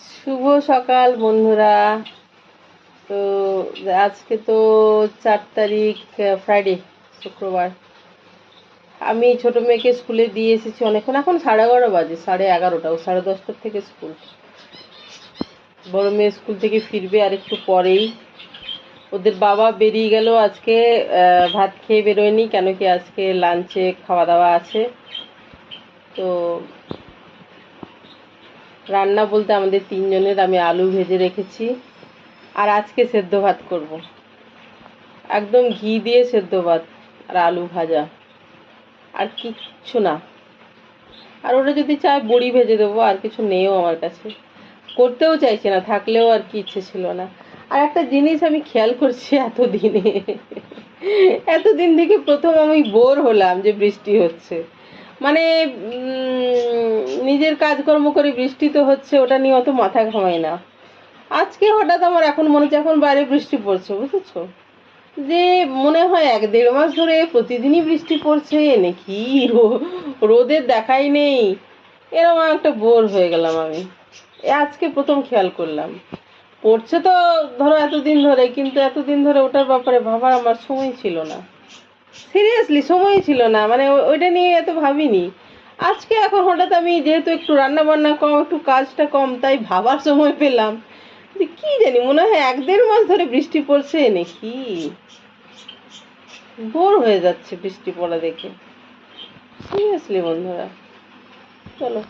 শুভ সকাল বন্ধুরা। তো আজকে তো 4 তারিখ, ফ্রাইডে, শুক্রবার। আমি ছোট মেয়েকে স্কুলে দিয়ে এসেছি অনেকক্ষণ, এখন 11:30 বাজে, 11:30, ও 10:30 থেকে স্কুল। বড় মেয়ে স্কুল থেকে ফিরবে আর একটু পরেই। ওদের বাবা বেরিয়ে গেল আজকে, ভাত খেয়ে বেরোয়নি, কেন কি আজকে লাঞ্চে খাওয়া দাওয়া আছে। তো রান্না বলতে আমাদের 3 জনের, আমি আলু ভেজে রেখেছি আর আজকে সেদ্ধ ভাত করব, একদম ঘি দিয়ে সেদ্ধ ভাত আর আলু ভাজা, আর কিচ্ছু না। আর ওরা যদি চায় বড়ি ভেজে দেবো, আর কিছু নেইও আমার কাছে, করতেও চাইছে না, থাকলেও আর কি ইচ্ছে ছিল না। আর একটা জিনিস আমি খেয়াল করছি এতদিন থেকে প্রথম আমি বোর হলাম যে বৃষ্টি হচ্ছে, মানে নিজের কাজকর্ম করে বৃষ্টি তো হচ্ছে, ওটা নিয়ে অত মাথা ঘামাই না। আজকে হঠাৎ আমার এখন মনে হচ্ছে এখন বাইরে বৃষ্টি পড়ছে, বুঝেছো, যে মনে হয় 1-1.5 মাস ধরে প্রতিদিনই বৃষ্টি পড়ছে নাকি, রোদের দেখাই নেই, এরকম একটা বোর হয়ে গেলাম আমি। আজকে প্রথম খেয়াল করলাম পড়ছে তো, ধরো এতদিন ধরে, কিন্তু এতদিন ধরে ওটার ব্যাপারে ভাবার আমার সময় ছিল না, সিরিয়াসলি সময় ছিল না, মানে ওইটা নিয়ে এত ভাবিনি। আজকে এখন হঠাৎ আমি যেহেতু একটু রান্না বান্না কম, একটু কাজটা কম, তাই ভাবার সময় পেলাম যে কি জানি, মনে হয় 1-1.5 মাস ধরে বৃষ্টি পড়ছে নাকি, বোর হয়ে যাচ্ছে বৃষ্টি পড়া দেখে, সিরিয়াসলি বন্ধুরা। চলো।